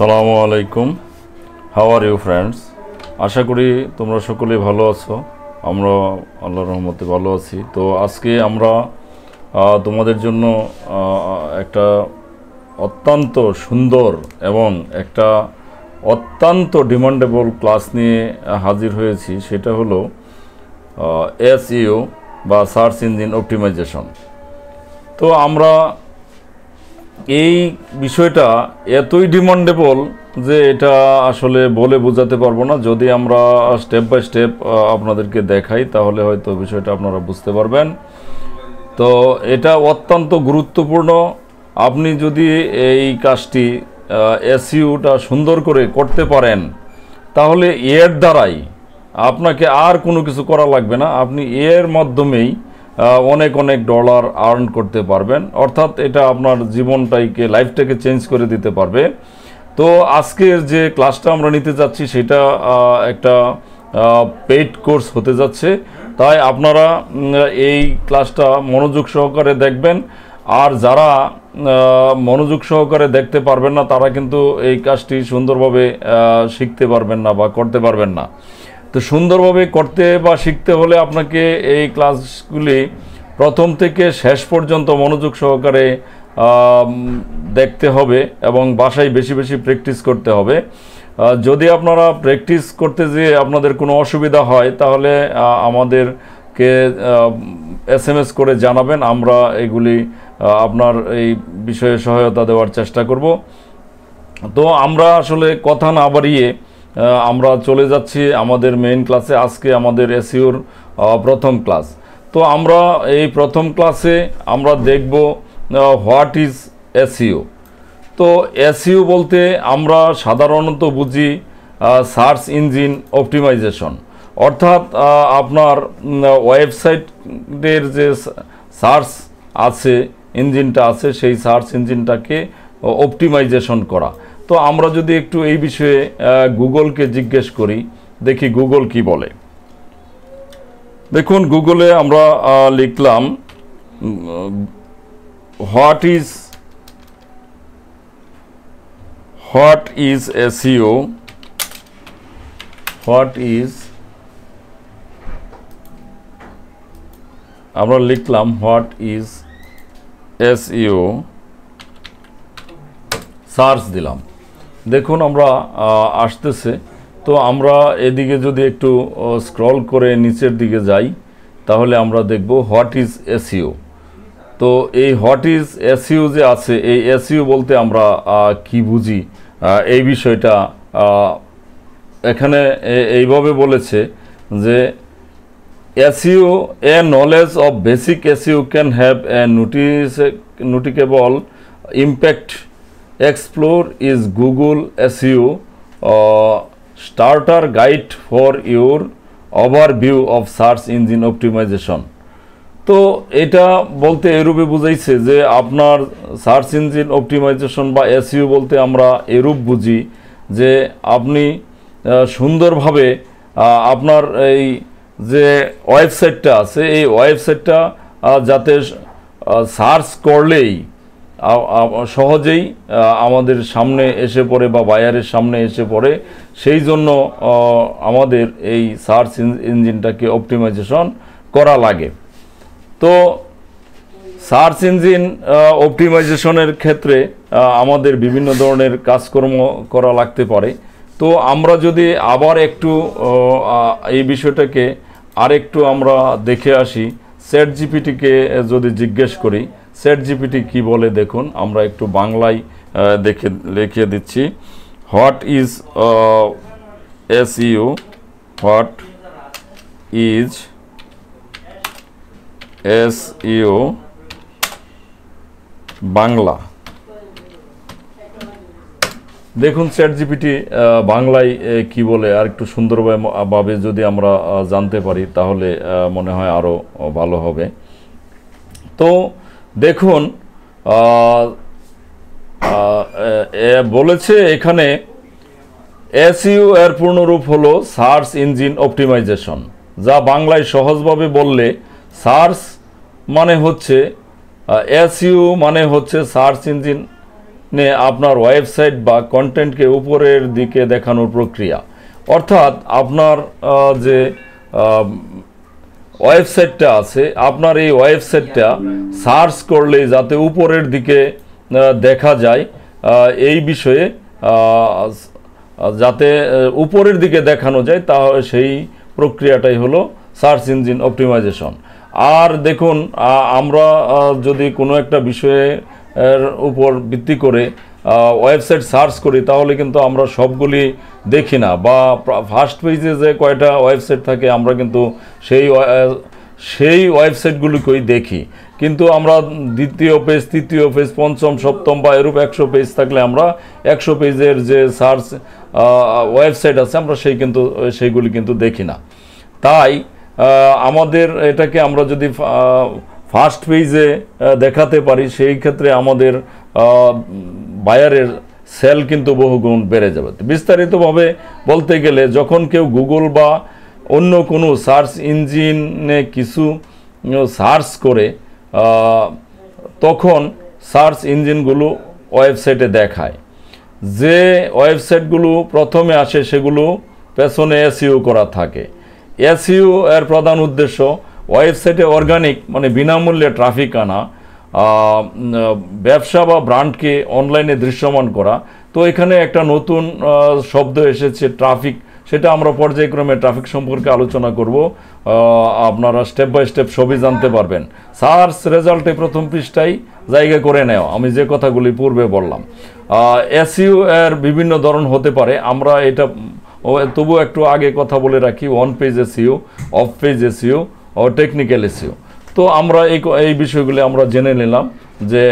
আসসালামু আলাইকুম। How are you friends? আশা করি তোমরা সকলেই ভালো আছো। আমরা আল্লাহর রহমতে ভালো আছি। তো আজকে আমরা তোমাদের জন্য একটা অত্যন্ত সুন্দর এবং একটা অত্যন্ত ডিমান্ডেবল ক্লাস নিয়ে হাজির হয়েছি। সেটা হলো এসইও বা সার্চ ইঞ্জিন অপটিমাইজেশন। তো আমরা এই বিষয়টা এতই ডিমান্ডেবল যে এটা আসলে বলে বোঝাতে পারবো না। যদি আমরা স্টেপ বাই স্টেপ আপনাদেরকে দেখাই তাহলে হয়তো বিষয়টা আপনারা বুঝতে পারবেন। তো এটা অত্যন্ত গুরুত্বপূর্ণ। আপনি যদি এই কাজটি এসইওটা সুন্দর করে করতে পারেন তাহলে এর দ্বারাই আপনাকে আর কোনো কিছু করা লাগবে না। আপনি এর মাধ্যমেই অনেক অনেক ডলার আর্ন করতে পারবেন। অর্থাৎ এটা আপনার জীবনটাকে লাইফটাকে চেঞ্জ করে দিতে পারবে। তো আজকের যে ক্লাসটা আমরা নিতে যাচ্ছি সেটা একটা পেইড কোর্স হতে যাচ্ছে। তাই আপনারা এই ক্লাসটা মনোযোগ সহকারে দেখবেন। আর যারা মনোযোগ সহকারে দেখতে পারবেন না তারা কিন্তু এই কাজটি সুন্দরভাবে শিখতে পারবেন না বা করতে পারবেন না। তো সুন্দরভাবে করতে বা শিখতে হলে আপনাকে এই ক্লাসগুলি প্রথম থেকে শেষ পর্যন্ত মনোযোগ সহকারে দেখতে হবে এবং বাসায় বেশি বেশি প্র্যাকটিস করতে হবে। যদি আপনারা প্র্যাকটিস করতে যেয়ে আপনাদের কোনো অসুবিধা হয় তাহলে আমাদেরকে SMS করে জানাবেন। আমরা এগুলি আপনার এই বিষয়ে সহায়তা দেওয়ার চেষ্টা করব। তো আমরা আসলে কথা না বাড়িয়ে আমরা চলে যাচ্ছি আমাদের মেইন ক্লাসে। আজকে আমাদের এসইওর প্রথম ক্লাস। তো আমরা এই প্রথম ক্লাসে আমরা দেখব হোয়াট ইজ এসইও। তো এসইও বলতে আমরা সাধারণত বুঝি সার্চ ইঞ্জিন অপটিমাইজেশন, অর্থাৎ আপনার ওয়েবসাইটের যে সার্চ আছে ইঞ্জিনটা আছে সেই সার্চ ইঞ্জিনটাকে অপটিমাইজেশন করা। তো আমরা যদি একটু এই বিষয়ে গুগলকে জিজ্ঞেস করি, দেখি গুগল কি বলে। দেখুন গুগলে আমরা লিখলাম হোয়াট ইজ এসইও, আমরা লিখলাম হোয়াট ইজ এসইও, সার্চ দিলাম। দেখুন আমরা আসতেছে। তো আমরা এদিকে যদি একটু স্ক্রল করে নিচের দিকে যাই তাহলে আমরা দেখব হোয়াট ইজ এসইও। তো এই হোয়াট ইজ এসইও যে আছে, এই এসইও বলতে আমরা কি বুঝি এই বিষয়টা এখানে এইভাবে বলেছে যে SEO a knowledge of basic SEO can have a noticeable impact. Explore is Google SEO starter guide for your overview of search engine optimization। তো এটা বলতে এরূপে বুঝাইছে যে আপনার সার্চ ইঞ্জিন অপটিমাইজেশন বা এসইও বলতে আমরা এরূপ বুঝি যে আপনি সুন্দরভাবে আপনার এই যে ওয়েবসাইটটা আছে এই ওয়েবসাইটটা যাতে সার্চ করলেই সহজেই আমাদের সামনে এসে পড়ে বা বায়ারের সামনে এসে পড়ে, সেই জন্য আমাদের এই সার্চ ইঞ্জিনটাকে অপটিমাইজেশন করা লাগে। তো সার্চ ইঞ্জিন অপটিমাইজেশনের ক্ষেত্রে আমাদের বিভিন্ন ধরনের কাজকর্ম করা লাগতে পারে। তো আমরা যদি আবার একটু এই বিষয়টাকে আরেকটু আমরা দেখে আসি, চ্যাট জিপিটিকে যদি জিজ্ঞেস করি চ্যাট জিপিটি কী বলে দেখুন। আমরা একটু বাংলায় লিখে দিচ্ছি what is SEO, what is SEO Bangla. দেখুন চ্যাট জিপিটি বাংলায় কি বলে আর একটু সুন্দরভাবে যদি আমরা জানতে পারি তাহলে মনে হয় আরও ভালো হবে। তো দেখুন বলেছে এখানে এসইও এর পূর্ণরূপ হলো সার্চ ইঞ্জিন অপটিমাইজেশন, যা বাংলায় সহজভাবে বললে সার্চ মানে হচ্ছে এসইও মানে হচ্ছে সার্চ ইঞ্জিন আপনার ওয়েবসাইট বা কন্টেন্টকে উপরের দিকে দেখানোর প্রক্রিয়া। অর্থাৎ আপনার যে ওয়েবসাইটটা আছে, আপনার এই ওয়েবসাইটটা সার্চ করলে যাতে উপরের দিকে দেখা যায়, এই বিষয়ে যাতে উপরের দিকে দেখানো যায়, তা সেই প্রক্রিয়াটাই হলো সার্চ ইঞ্জিন অপটিমাইজেশন। আর দেখুন, আমরা যদি কোনো একটা বিষয়ের উপর ভিত্তি করে ওয়েবসাইট সার্চ করি, তাহলে কিন্তু আমরা সবগুলি দেখি না, বা ফার্স্ট পেজে যে কয়টা ওয়েবসাইট থাকে আমরা কিন্তু সেই ওয়েবসাইটগুলিকেই দেখি। কিন্তু আমরা দ্বিতীয় পেজ, তৃতীয় পেজ, পঞ্চম, সপ্তম বা এরূপ 100 পেজ থাকলে আমরা 100 পেজের যে সার্চ ওয়েবসাইট আছে আমরা সেইগুলি কিন্তু দেখি না। তাই আমাদের এটাকে আমরা যদি ফার্স্ট পেজে দেখাতে পারি, সেই ক্ষেত্রে আমাদের বায়ারের সেল কিন্তু বহুগুণ বেড়ে যাবে। বিস্তারিতভাবে বলতে গেলে, যখন কেউ গুগল বা অন্য কোনো সার্চ ইঞ্জিনে কিছু সার্চ করে, তখন সার্চ ইঞ্জিনগুলো ওয়েবসাইটে দেখায়। যে ওয়েবসাইটগুলো প্রথমে আসে সেগুলো পেছনে এসইও করা থাকে। এসইও এর প্রধান উদ্দেশ্য ওয়েবসাইটে অর্গানিক মানে বিনামূল্যে ট্রাফিক আনা, ব্যবসা বা ব্র্যান্ডকে অনলাইনে দৃশ্যমান করা। তো এখানে একটা নতুন শব্দ এসেছে, ট্রাফিক। সেটা আমরা পর্যায়ক্রমে ট্রাফিক সম্পর্কে আলোচনা করব, আপনারা স্টেপ বাই স্টেপ সবই জানতে পারবেন। সার্চ রেজাল্টে প্রথম পৃষ্ঠায় জায়গা করে নেওয়া, আমি যে কথাগুলি পূর্বে বললাম। এসইও এর বিভিন্ন ধরন হতে পারে, আমরা এটা তবু একটু আগে কথা বলে রাখি। On page SEO, off page SEO ও টেকনিক্যাল এসইও। তো আমরা এই বিষয়গুলি আমরা জেনে নিলাম যে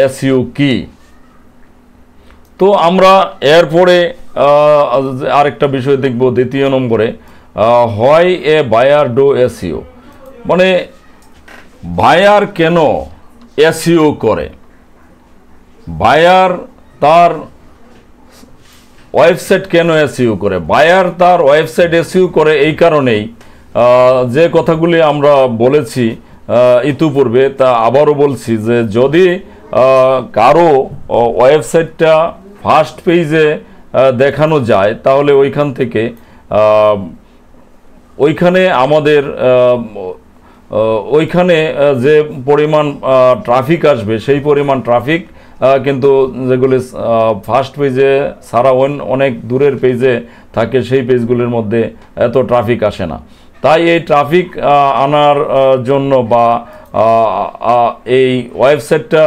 এসইও কি। তো আমরা এরপরে আরেকটা বিষয় দেখব, দ্বিতীয় নম্বরে, হয় এ বায়ার ডু এসইও, মানে বায়ার কেন এসইও করে। বায়ার তার ওয়েবসাইট কেন এসইও করে? বায়ার তার ওয়েবসাইট এসইও করে এই কারণেই, যে কথাগুলি আমরা বলেছি ইতিপূর্বে, তা আবারও বলছি, যে যদি কারো ওয়েবসাইটটা ফার্স্ট পেজে দেখানো যায়, তাহলে ওইখানে আমাদের ওইখানে যে পরিমাণ ট্রাফিক আসবে, সেই পরিমাণ ট্রাফিক কিন্তু যেগুলি ফার্স্ট পেজে সারা অনেক দূরের পেজে থাকে, সেই পেজগুলির মধ্যে এত ট্রাফিক আসে না। তাই এই ট্রাফিক আনার জন্য বা এই ওয়েবসাইটটা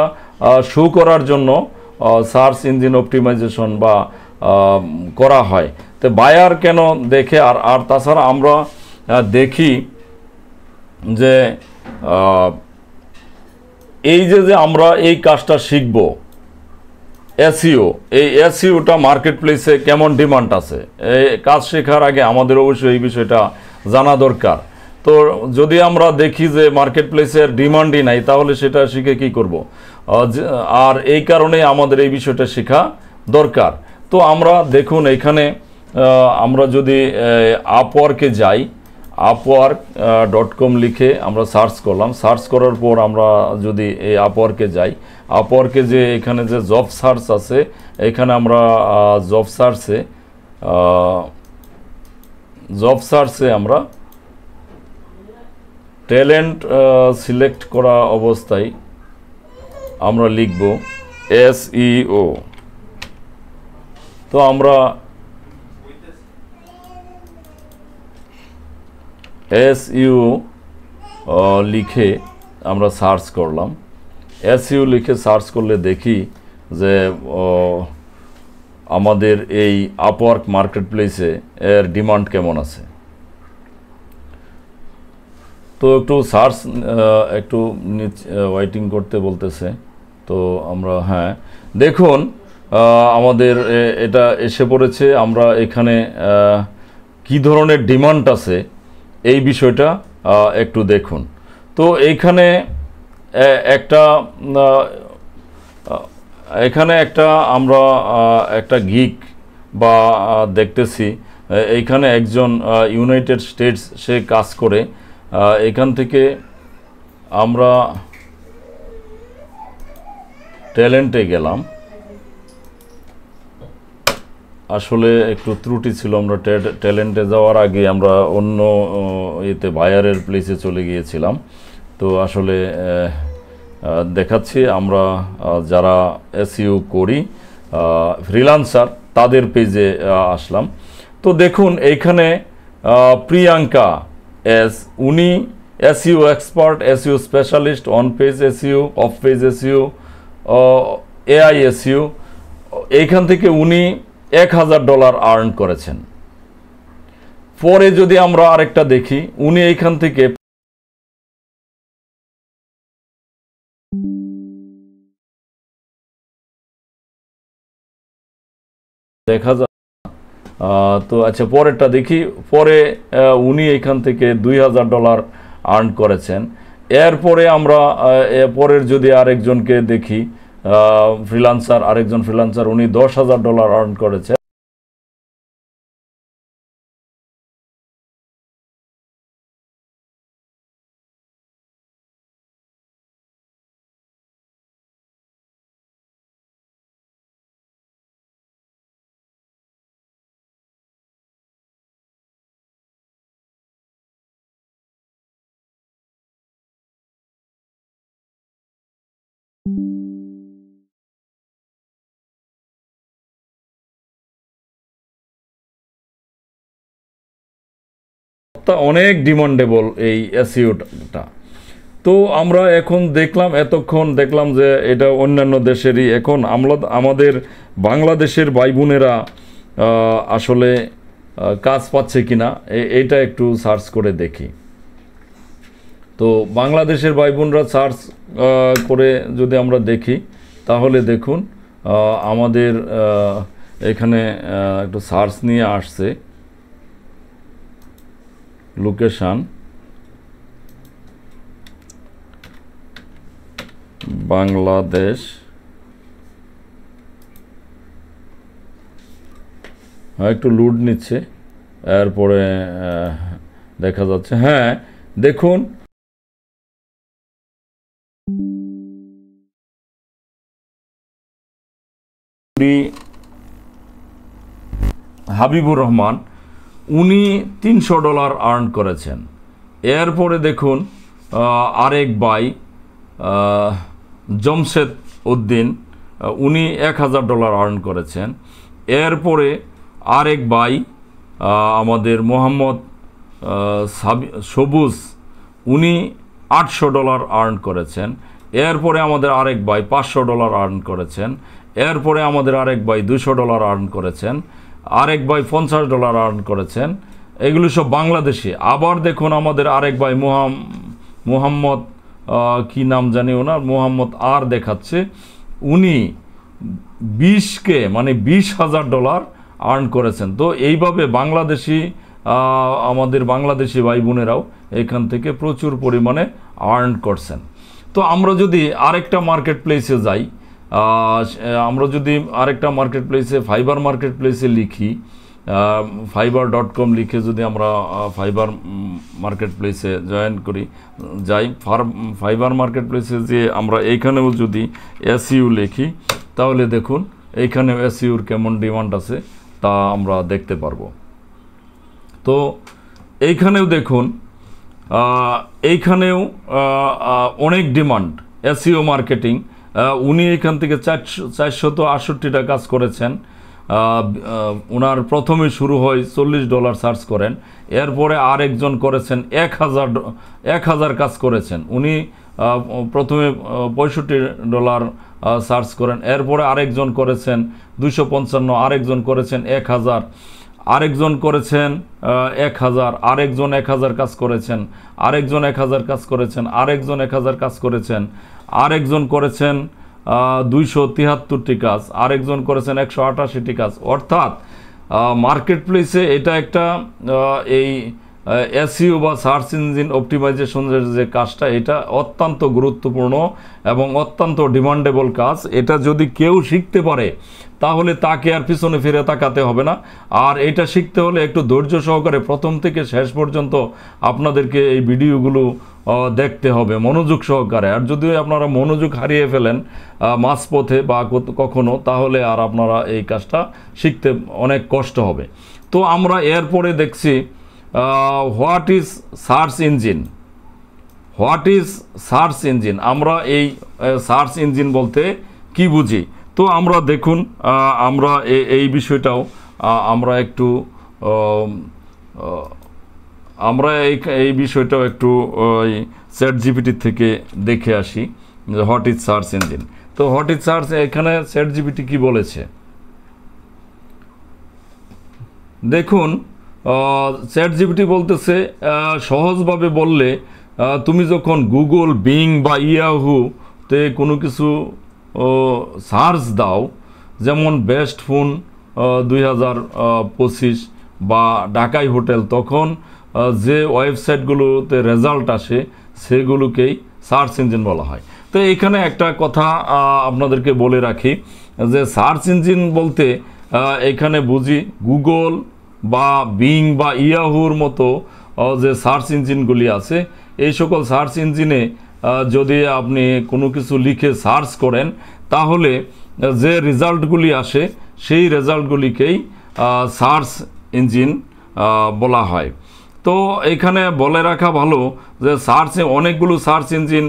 শো করার জন্য সার্চ ইঞ্জিন অপটিমাইজেশন বা করা হয়। তো বায়ার কেন দেখে? আর তাছাড়া আমরা দেখি যে এই যে আমরা এই কাজটা শিখব, এসইও, এই এসইওটা মার্কেট প্লেসে কেমন ডিমান্ড আছে, এই কাজ শেখার আগে আমাদের অবশ্যই এই বিষয়টা জানা দরকার। তো যদি আমরা দেখি যে মার্কেট প্লেসের ডিমান্ডই নাই, তাহলে সেটা শিখে কি করব? আর এই কারণে আমাদের এই বিষয়টা শেখা দরকার। তো আমরা দেখুন, এখানে আমরা যদি আপওয়ার্কে যাই, upwork.com লিখে আমরা সার্চ করলাম। সার্চ করার পর আমরা যদি এই আপওয়ার্কে যাই, আপওয়ার্কে যে এখানে যে জব সার্চ আছে, এখানে আমরা জব সার্চে আমরা ট্যালেন্ট সিলেক্ট করা অবস্থায় আমরা লিখব এসইও। তো আমরা এসইও লিখে আমরা সার্চ করলাম। এসইও লিখে সার্চ করলে দেখি যে আমাদের এই আপওয়ার্ক মার্কেট প্লেসে এর ডিমান্ড কেমন আছে। তো একটু সার্চ একটু ওয়েটিং করতে বলতেছে। তো আমরা দেখুন আমাদের এটা এসে পড়েছে। আমরা এখানে কি ধরনের ডিমান্ড আছে এই বিষয়টা একটু দেখুন। তো এইখানে আমরা একটা গিগ বা দেখতেছি, এইখানে একজন ইউনাইটেড স্টেটস সে কাজ করে। এখান থেকে আমরা ট্যালেন্টে গেলাম। আসলে একটু ত্রুটি ছিল, আমরা ট্যালেন্টে যাওয়ার আগে আমরা অন্য এতে বায়ারের প্লেসে চলে গিয়েছিলাম। তো আসলে দেখাচ্ছি আমরা যারা এসইও করি ফ্রিল্যান্সার তাদের পেজে আসলাম। তো দেখুন এইখানে প্রিয়াঙ্কা এস, উনি SEO expert, SEO specialist, on page SEO, off page SEO, AI SEO, এইখান থেকে উনি $1000 আর্ন করেছেন। পরে যদি আমরা আরেকটা দেখি, উনি এইখান থেকে দেখা যায়। তো আচ্ছা পরেরটা দেখি, পরে উনি এখান থেকে $2000 আর্ন করেছেন। এরপরে আমরা পরের যদি আরেকজনকে দেখি, আরেকজন ফ্রিল্যান্সার, উনি $10,000 আর্ন করেছেন। অনেক ডিমান্ডেবল এই এসইওটা। তো আমরা এখন এতক্ষণ দেখলাম যে এটা অন্যান্য দেশেরই, এখন আমাদের বাংলাদেশের ভাই বোনেরা আসলে কাজ পাচ্ছে কিনা এইটা একটু সার্চ করে দেখি। তো বাংলাদেশের ভাই বোনরা সার্চ করে যদি আমরা দেখি, তাহলে দেখুন আমাদের এখানে একটু সার্চ নিয়ে আসছে, লোকেশন বাংলাদেশ, একটু লোড নিচ্ছে, এরপরে দেখা যাচ্ছে। হ্যাঁ দেখুন, হাবিবুর রহমান, উনি $300 আর্ন করেছেন। এরপরে দেখুন আরেক ভাই জমশেদ উদ্দিন, উনি $1000 আর্ন করেছেন। এরপরে আরেক ভাই আমাদের মোহাম্মদ সবুজ, উনি $800 আর্ন করেছেন। এরপরে আমাদের আরেক ভাই $500 আর্ন করেছেন। এরপরে আমাদের আরেক ভাই $200 আর্ন করেছেন। আরেক ভাই $50 আর্ন করেছেন। এগুলো সব বাংলাদেশি। আবার দেখুন আমাদের আরেক ভাই মোহাম্মদ কি নাম জানি ওনার, মোহাম্মদ আর দেখাচ্ছে, উনি 20,000 আর্ন করেছেন। তো এইভাবে আমাদের বাংলাদেশি ভাই বোনেরাও এখান থেকে প্রচুর পরিমাণে আর্ন করছেন। তো আমরা যদি আরেকটা মার্কেট প্লেসে যাই, আমরা যদি আরেকটা মার্কেট প্লেসে ফাইবার মার্কেট প্লেসে লিখি, fiverr.com লিখে যদি আমরা ফাইবার মার্কেট প্লেসে যাই, ফাইবার মার্কেট প্লেসে যে আমরা এইখানেও যদি এসইউ লিখি, তাহলে দেখুন এইখানেও এসইউর কেমন ডিমান্ড আছে তা আমরা দেখতে পারবো। তো এইখানেও দেখুন, এইখানেও অনেক ডিমান্ড এসইও মার্কেটিং। উনি এখান থেকে 468টা কাজ করেছেন। ওনার প্রথমে শুরু হয় $40 সার্চ করেন, এরপরে আরেকজন করেছেন 1000 কাজ করেছেন। উনি প্রথমে $65 সার্চ করেন, এরপরে আরেকজন করেছেন 255, আরেকজন করেছেন 1000, আরেকজন করেছেন 1000, আরেকজন 1000 কাজ করেছেন, আরেকজন 1000 কাজ করেছেন, আরেকজন 1000 কাজ করেছেন, আরেকজন করেছেন 273টি কাজ, আরেকজন করেছেন 188টি কাজ। অর্থাৎ মার্কেট প্লেসে এটা একটা এই এসইও বা সার্চ ইঞ্জিন অপটিমাইজেশনের যে কাজটা, এটা অত্যন্ত গুরুত্বপূর্ণ এবং অত্যন্ত ডিমান্ডেবল কাজ। এটা যদি কেউ শিখতে পারে তাহলে তাকে আর পিছনে ফিরে তাকাতে হবে না। আর এটা শিখতে হলে একটু ধৈর্য সহকারে প্রথম থেকে শেষ পর্যন্ত আপনাদেরকে এই ভিডিওগুলো দেখতে হবে মনোযোগ সহকারে। আর যদি আপনারা মনোযোগ হারিয়ে ফেলেন মাঝপথে বা কখনো, তাহলে আর আপনারা এই কাজটা শিখতে অনেক কষ্ট হবে। তো আমরা এরপরে দেখছি what is search engine. What is search engine, আমরা এই সার্চ ইঞ্জিন বলতে কি বুঝি। তো আমরা দেখুন, আমরা এই বিষয়টাও আমরা একটু এই বিষয়টাও একটু ChatGPT থেকে দেখে আসি হোয়াট ইজ সার্চ ইঞ্জিন। তো হোয়াট ইজ সার্চ, এখানে ChatGPT কি বলেছে দেখুন। ChatGPT বলতেছে, সহজভাবে বললে তুমি যখন গুগল, বিং বা ইয়াহুতে কোনো কিছু সার্চ দাও, যেমন বেস্ট ফোন 2025 বা ঢাকাই হোটেল, তখন যে ওয়েবসাইটগুলোতে রেজাল্ট আসে সেগুলোকেই সার্চ ইঞ্জিন বলা হয়। তো এখানে একটা কথা আপনাদেরকে বলে রাখি যে সার্চ ইঞ্জিন বলতে এখানে বুঝি গুগল বা বিং বা ইয়াহুর মতো যে সার্চ ইঞ্জিনগুলি আছে, এই সকল সার্চ ইঞ্জিনে যদি আপনি কোনো কিছু লিখে সার্চ করেন তাহলে যে রেজাল্টগুলি আসে সেই রেজাল্টগুলিকেই সার্চ ইঞ্জিন বলা হয়। তো এখানে বলে রাখা ভালো যে অনেকগুলো সার্চ ইঞ্জিন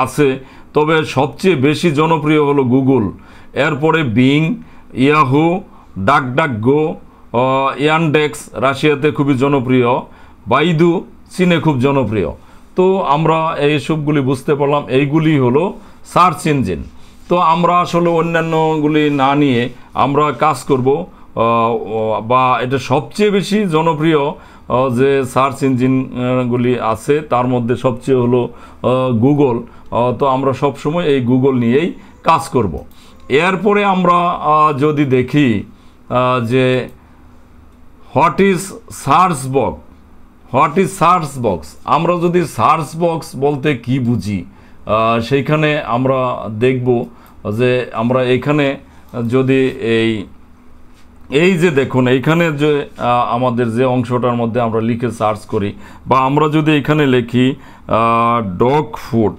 আছে, তবে সবচেয়ে বেশি জনপ্রিয় হলো গুগল, এরপরে বিং, ইয়াহু, ডাকডাকগো, ইয়ানডেক্স রাশিয়াতে খুবই জনপ্রিয়, বাইদু চীনে খুব জনপ্রিয়। তো আমরা এই সবগুলি বুঝতে পারলাম, এইগুলি হলো সার্চ ইঞ্জিন। তো আমরা আসলে অন্যান্যগুলি না নিয়ে আমরা কাজ করব, বা এটা সবচেয়ে বেশি জনপ্রিয় যে সার্চ ইঞ্জিনগুলি আছে তার মধ্যে সবচেয়ে হলো গুগল। তো আমরা সব সময় এই গুগল নিয়েই কাজ করব। এরপরে আমরা যদি দেখি যে what is search box. What is search box, আমরা যদি সার্চ বক্স বলতে কি বুঝি সেইখানে আমরা দেখব যে আমরা এখানে যদি এই যে দেখুন, এইখানে যে আমাদের যে অংশটার মধ্যে আমরা লিখে সার্চ করি, বা আমরা যদি এখানে লিখি ডগ ফুড,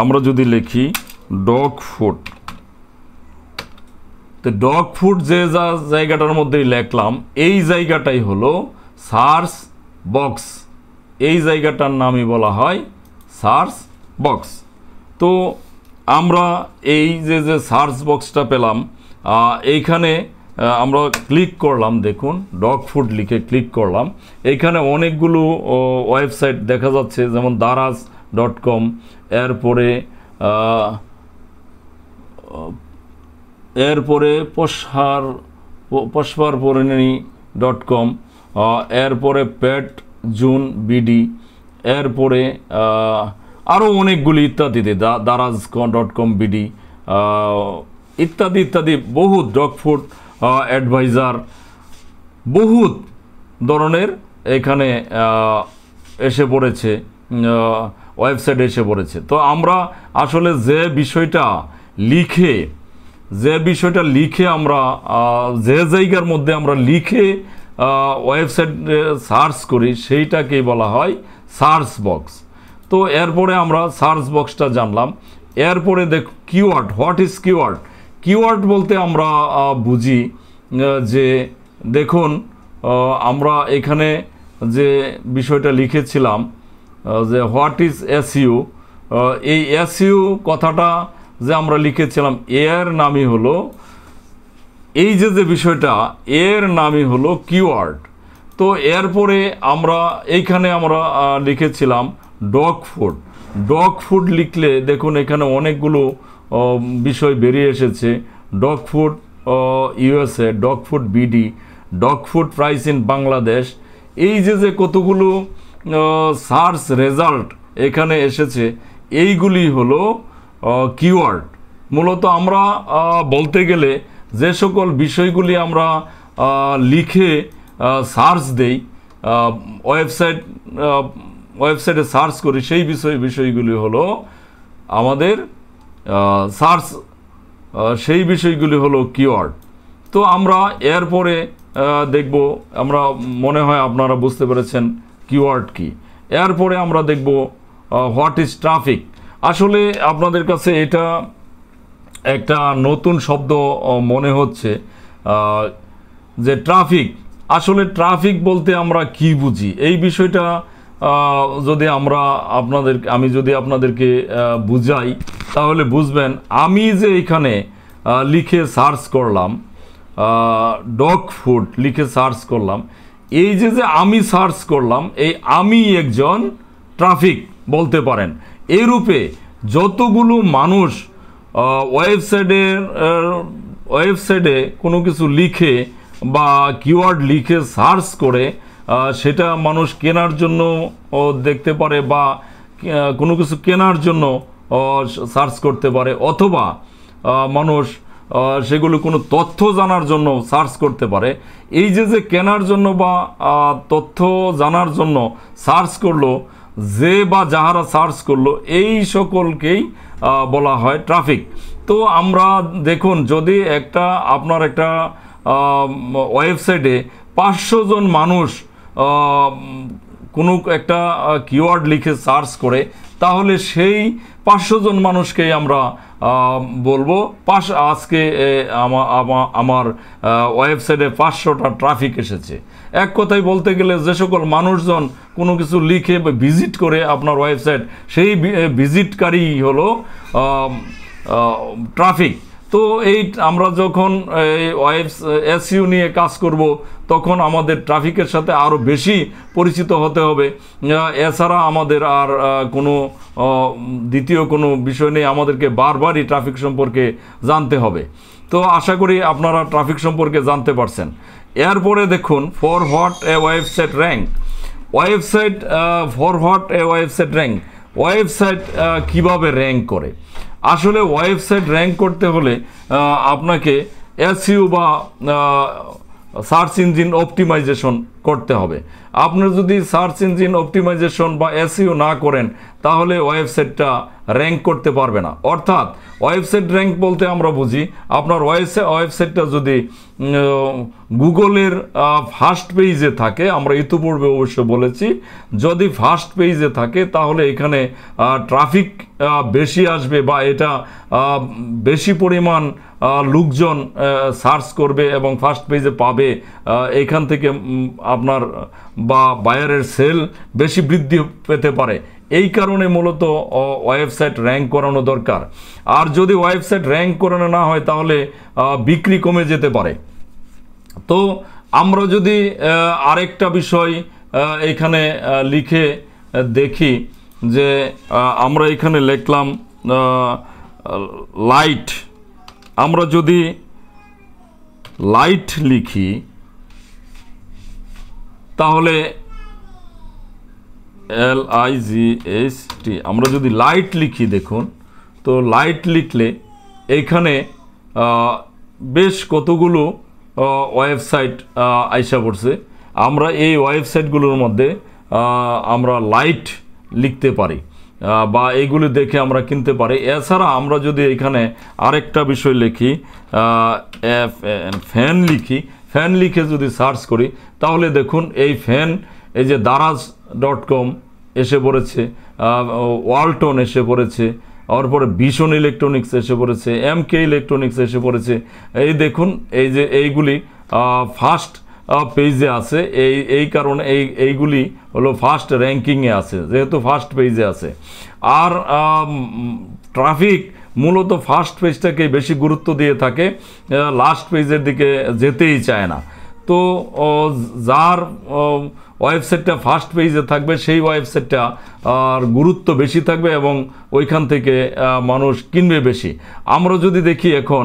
আমরা যদি লিখি ডগ ফুড, তো ডগ ফুড যে জায়গাটার মধ্যে লিখলাম এই জায়গাটাই হলো সার্চ বক্স। এই জায়গাটার নামই বলা হয় সার্চ বক্স। তো আমরা এই যে সার্চ বক্সটা পেলাম, এইখানে আমরা ক্লিক করলাম, দেখুন ডগ ফুড লিখে ক্লিক করলাম, এইখানে অনেকগুলো ওয়েবসাইট দেখা যাচ্ছে, যেমন daraz.com, এরপরে পশপারপরিণী.com, এরপরে পেট জুন বিডি, এরপরে আরও অনেকগুলি ইত্যাদিতে daraz.com বিডি ইত্যাদি ইত্যাদি, বহুত ডগ ফুড অ্যাডভাইজার, বহুত ধরনের এখানে এসে পড়েছে, ওয়েবসাইট এসে পড়েছে। তো আমরা আসলে যে বিষয়টা লিখে আমরা যে জায়গার মধ্যে আমরা লিখে ওয়েবসাইট সার্চ করি সেইটাকেই বলা হয় সার্চ বক্স। তো এরপরে আমরা সার্চ বক্সটা জানলাম। এরপরে keyword, what is keyword. Keyword বলতে আমরা বুঝি যে দেখুন, আমরা এখানে যে বিষয়টা লিখেছিলাম যে হোয়াট ইজ এসইউ, এই এসইউ কথাটা যে আমরা লিখেছিলাম এর নামই হলো, এই যে বিষয়টা এর নামই হলো কিওয়ার্ড। তো এরপরে আমরা এইখানে আমরা লিখেছিলাম ডগ ফুড। ডগ ফুড লিখলে দেখুন এখানে অনেকগুলো বিষয় বেরিয়ে এসেছে, dog food USA, dog food BD, dog food price in Bangladesh. এই যে কতগুলো সার্চ রেজাল্ট এখানে এসেছে, এইগুলি হলো কিওয়ার্ড। মূলত আমরা বলতে গেলে যে সকল বিষয়গুলি আমরা লিখে সার্চ দেই ওয়েবসাইটে সার্চ করি সেই বিষয়গুলি হলো আমাদের সেই বিষয়গুলি হলো কিওয়ার্ড। তো আমরা এরপরে দেখব, আমরা মনে হয় আপনারা বুঝতে পেরেছেন কিওয়ার্ড কি। এরপরে আমরা দেখব হোয়াট ইজ ট্রাফিক। আসলে আপনাদের কাছে এটা একটা নতুন শব্দ মনে হচ্ছে যে ট্রাফিক। আসলে ট্রাফিক বলতে আমরা কি বুঝি, এই বিষয়টা আমি যদি আপনাদেরকে বুঝাই তাহলে বুঝবেন। আমি যে এখানে লিখে সার্চ করলাম ডগ ফুড লিখে সার্চ করলাম, এই যে আমি সার্চ করলাম, এই আমি একজন ট্রাফিক বলতে পারেন। এই রূপে যতগুলো মানুষ ওয়েবসাইটে কোনো কিছু লিখে বা কিওয়ার্ড লিখে সার্চ করে সেটা মানুষ কেনার জন্য দেখতে পারে বা কোনো কিছু কেনার জন্য সার্চ করতে পারে, অথবা মানুষ সেগুলো কোনো তথ্য জানার জন্য সার্চ করতে পারে। এই যে কেনার জন্য বা তথ্য জানার জন্য সার্চ করলো, যে বা যাহারা সার্চ করলো, এই সকলকেই বলা হয় ট্রাফিক। তো আমরা দেখুন, যদি আপনার একটা ওয়েবসাইটে 500 জন মানুষ কোনো একটা কিওয়ার্ড লিখে সার্চ করে, তাহলে সেই 500 জন মানুষকেই আমরা বলবো আজকে আমার ওয়েবসাইটে 500টা ট্রাফিক এসেছে। এক কথায় বলতে গেলে যে সকল মানুষজন কোনো কিছু লিখে বা ভিজিট করে আপনার ওয়েবসাইট, সেই ভিজিটকারী হলো ট্রাফিক। তো আমরা যখন এসইও নিয়ে কাজ করব, তখন আমাদের ট্রাফিকের সাথে আরও বেশি পরিচিত হতে হবে। এছাড়া আমাদের আর কোনো দ্বিতীয় কোনো বিষয় নেই, আমাদেরকে বারবারই ট্রাফিক সম্পর্কে জানতে হবে। তো আশা করি আপনারা ট্রাফিক সম্পর্কে জানতে পারছেন। এরপরে দেখুন, for what a website rank. For what a website rank, website কিভাবে র্যাঙ্ক করে। আসলে ওয়েবসাইট র্যাঙ্ক করতে হলে আপনাকে এসইও বা সার্চ ইঞ্জিন অপটিমাইজেশন করতে হবে। আপনার যদি সার্চ ইঞ্জিন অপটিমাইজেশন বা এসইও না করেন, তাহলে ওয়েবসাইটটা র্যাঙ্ক করতে পারবে না। অর্থাৎ ওয়েবসাইট র্যাঙ্ক বলতে আমরা বুঝি, আপনার ওয়েবসাইটটা যদি গুগলের ফার্স্ট পেজে থাকে, আমরা ইতিপূর্বে অবশ্য বলেছি, যদি ফার্স্ট পেজে থাকে তাহলে এখানে ট্রাফিক বেশি আসবে বা এটা বেশি পরিমাণ লোকজন সার্চ করবে এবং ফার্স্ট পেজে পাবে। এখান থেকে আপনার বা বায়ারের সেল বেশি বৃদ্ধি পেতে পারে। এই কারণে মূলত ওয়েবসাইট র্যাঙ্ক করানো দরকার। আর যদি ওয়েবসাইট র্যাঙ্ক করানো না হয়, তাহলে বিক্রি কমে যেতে পারে। তো আমরা যদি আরেকটা বিষয় এখানে লিখে দেখি, যে আমরা এখানে লিখলাম লাইট। আমরা যদি লাইট লিখি, তাহলে LIGHT, আমরা যদি লাইট লিখি, দেখুন তো লাইট লিখলে এইখানে বেশ কতগুলো ওয়েবসাইট আইসা পড়ছে। আমরা এই ওয়েবসাইটগুলোর মধ্যে আমরা লাইট লিখতে পারি বা এইগুলি দেখে আমরা কিনতে পারি। এছাড়া আমরা যদি এখানে আরেকটা বিষয় লিখি, ফ্যান লিখি, ফ্যান লিখে যদি সার্চ করি, তাহলে দেখুন এই ফ্যান, এই যে দারাজ.com এসে পড়েছে, ওয়ালটন এসে পড়েছে, তারপরে ভীষণ ইলেকট্রনিক্স এসে পড়েছে, MK ইলেকট্রনিক্স এসে পড়েছে। এই দেখুন, এই যে এইগুলি ফার্স্ট পেজে আছে, এই কারণে এইগুলি হলো ফার্স্ট র্যাঙ্কিংয়ে আছে, যেহেতু ফার্স্ট পেজে আছে। আর ট্রাফিক মূলত ফার্স্ট পেজটাকে বেশি গুরুত্ব দিয়ে থাকে, লাস্ট পেজের দিকে যেতেই চায় না। তো যার ওয়েবসাইটটা ফার্স্ট পেজে থাকবে, সেই ওয়েবসাইটটা আর গুরুত্ব বেশি থাকবে এবং ওইখান থেকে মানুষ কিনবে বেশি। আমরা যদি দেখি এখন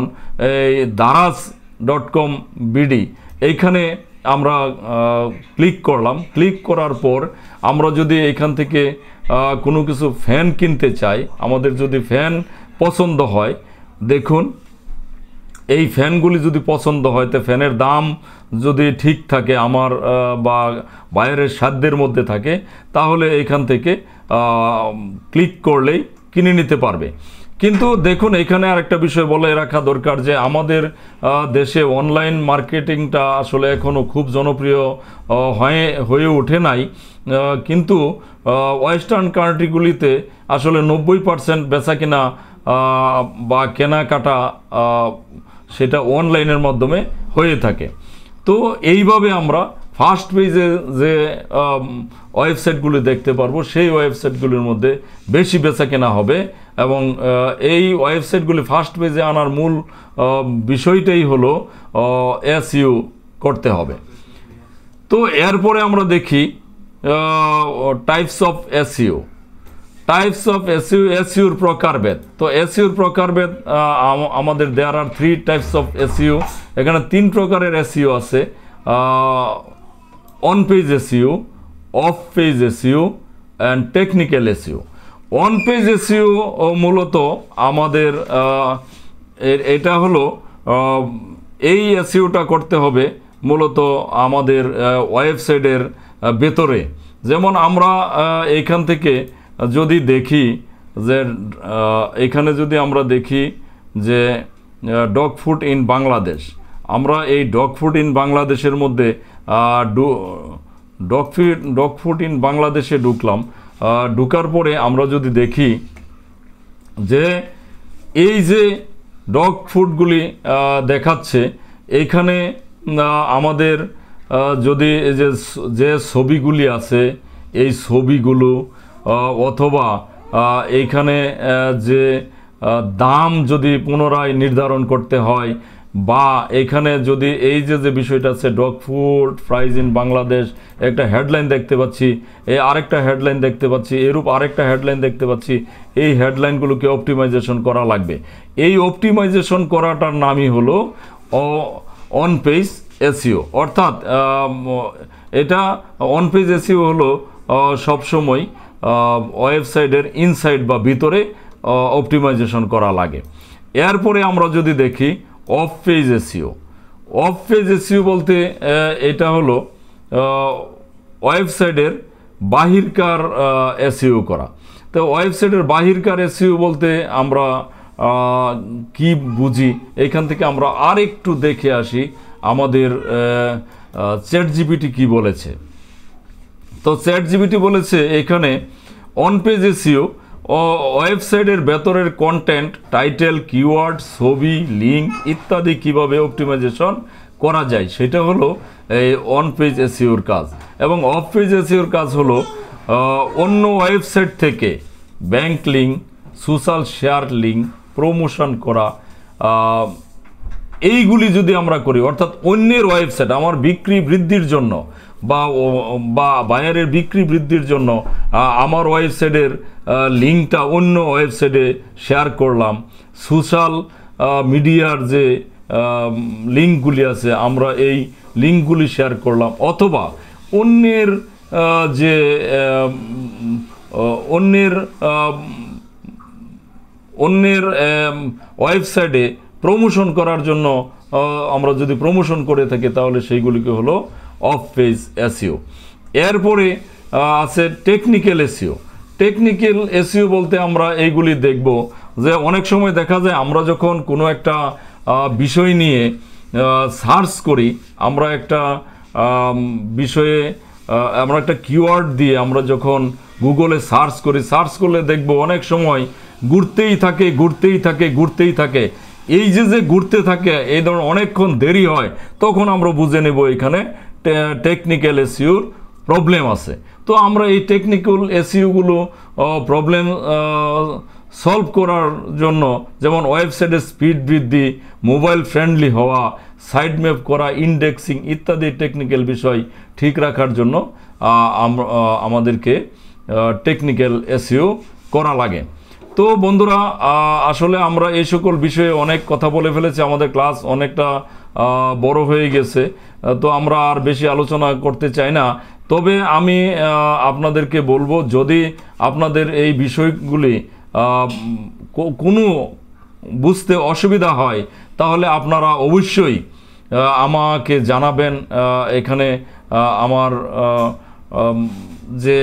এই দারাজ.com BD, এইখানে আমরা ক্লিক করলাম। ক্লিক করার পর আমরা যদি এইখান থেকে কোনো কিছু ফ্যান কিনতে চাই, আমাদের যদি ফ্যান পছন্দ হয়, দেখুন এই ফ্যানগুলি যদি পছন্দ হয়, তো ফ্যানের দাম যদি ঠিক থাকে আমার বা বাইরের সাধ্যের মধ্যে থাকে, তাহলে এখান থেকে ক্লিক করলেই কিনে নিতে পারবে। কিন্তু দেখুন, এখানে আরেকটা বিষয় বলে রাখা দরকার যে আমাদের দেশে অনলাইন মার্কেটিংটা আসলে এখনও খুব জনপ্রিয় হয়ে ওঠে নাই। কিন্তু ওয়েস্টার্ন কান্ট্রিগুলিতে আসলে 90% বেচা কিনা বা কেনাকাটা সেটা অনলাইনের মাধ্যমে হয়ে থাকে। তো এইভাবে আমরা ফার্স্ট পেজে যে ওয়েবসাইটগুলি দেখতে পারবো, সেই ওয়েবসাইটগুলির মধ্যে বেশি বেচা কেনা হবে। এবং এই ওয়েবসাইটগুলি ফার্স্ট পেজে আনার মূল বিষয়টাই হলো এসইও করতে হবে। তো এরপরে আমরা দেখি types of SEO. Types of SEO, এসইওর প্রকারভেদ। তো এসইওর প্রকারভেদ আমাদের there are 3 types of SEO. এখানে 3 প্রকারের এসইও আছে: on page SEO, off page SEO and technical SEO. On page SEO মূলত আমাদের এটা হলো এই এসইওটা করতে হবে মূলত আমাদের ওয়েবসাইটের ভেতরে। যেমন আমরা এইখান থেকে যদি দেখি যে এখানে যদি আমরা দেখি যে ডগ ফুড ইন বাংলাদেশ, আমরা এই ডগ ফুড ইন বাংলাদেশের মধ্যে ডগ ফুড ইন বাংলাদেশে ঢুকলাম। ঢুকার পরে আমরা যদি দেখি যে এই যে ডগ ফুডগুলি দেখাচ্ছে, এইখানে আমাদের যদি যে ছবিগুলি আছে, এই ছবিগুলো অথবা এইখানে যে দাম যদি পুনরায় নির্ধারণ করতে হয়, বা এখানে যদি এই যে বিষয়টা আছে dog food price in Bangladesh, একটা হেডলাইন দেখতে পাচ্ছি, এই আরেকটা হেডলাইন দেখতে পাচ্ছি, এরূপ আরেকটা হেডলাইন দেখতে পাচ্ছি। এই হেডলাইনগুলোকে অপটিমাইজেশন করা লাগবে। এই অপটিমাইজেশন করাটার নামই হলো অন পেজ এসইও। অর্থাৎ এটা অন পেজ এসইও হলো সবসময় ওয়েবসাইটের ইনসাইড বা ভিতরে অপটিমাইজেশন করা লাগে। এরপরে আমরা যদি দেখি of page SEO. Off page SEO বলতে এটা হলো ওয়েবসাইটের বাহিরকার এসইও করা। তো ওয়েবসাইটের বাহিরকার এসইও বলতে আমরা কি বুঝি, এখান থেকে আমরা আরেকটু দেখে আসি আমাদের চ্যাটজিপিটি কি বলেছে। তো চ্যাটজিপিটি বলেছে এখানে অন পেজ এসইও ওয়েবসাইটের ভেতরের কন্টেন্ট, টাইটেল, কিওয়ার্ড, ছবি, লিঙ্ক ইত্যাদি কিভাবে অপটিমাইজেশন করা যায়, সেটা হলো এই অন পেজ এসইওর কাজ। এবং অফ পেজ এসইওর কাজ হলো অন্য ওয়েবসাইট থেকে bank link, social share link promotion করা। এইগুলি যদি আমরা করি, অর্থাৎ অন্যের ওয়েবসাইট আমার বিক্রি বৃদ্ধির জন্য বা বায়ারের বিক্রি বৃদ্ধির জন্য আমার ওয়েবসাইটের লিঙ্কটা অন্য ওয়েবসাইটে শেয়ার করলাম, সোশ্যাল মিডিয়ার যে লিঙ্কগুলি আছে আমরা এই লিঙ্কগুলি শেয়ার করলাম, অথবা অন্যের যে অন্যের ওয়েবসাইটে প্রমোশন করার জন্য আমরা যদি প্রমোশন করে থাকি, তাহলে সেইগুলিকে হলো অফ পেজ এসইও। এরপরে আছে টেকনিক্যাল এসইও। টেকনিক্যাল এসইও বলতে আমরা এইগুলি দেখব যে অনেক সময় দেখা যায় আমরা যখন কোনো একটা বিষয় নিয়ে সার্চ করি, আমরা একটা বিষয়ে আমরা একটা কিওয়ার্ড দিয়ে আমরা যখন গুগলে সার্চ করি, সার্চ করলে দেখব অনেক সময় ঘুরতেই থাকে। এই যে ঘুরতে থাকে, এই ধরনের অনেকক্ষণ দেরি হয়, তখন আমরা বুঝে নেব এখানে টেকনিক্যাল এসইওর প্রবলেম আছে। তো আমরা এই টেকনিক্যাল এসইওগুলো প্রবলেম সলভ করার জন্য, যেমন ওয়েবসাইটের স্পিড বৃদ্ধি, মোবাইল ফ্রেন্ডলি হওয়া, সাইড ম্যাপ করা, ইন্ডেক্সিং ইত্যাদি টেকনিক্যাল বিষয় ঠিক রাখার জন্য আমাদেরকে টেকনিক্যাল এসইও করা লাগে। তো বন্ধুরা, আসলে আমরা এই সকল বিষয়ে অনেক কথা বলে ফেলেছি, আমাদের ক্লাস অনেকটা বড় হয়ে গেছে, তো আমরা আর বেশি আলোচনা করতে চাই না। তবে আমি আপনাদেরকে বলবো, যদি আপনাদের এই বিষয়গুলি কোনো বুঝতে অসুবিধা হয় তাহলে আপনারা অবশ্যই আমাকে জানাবেন। এখানে আমার যে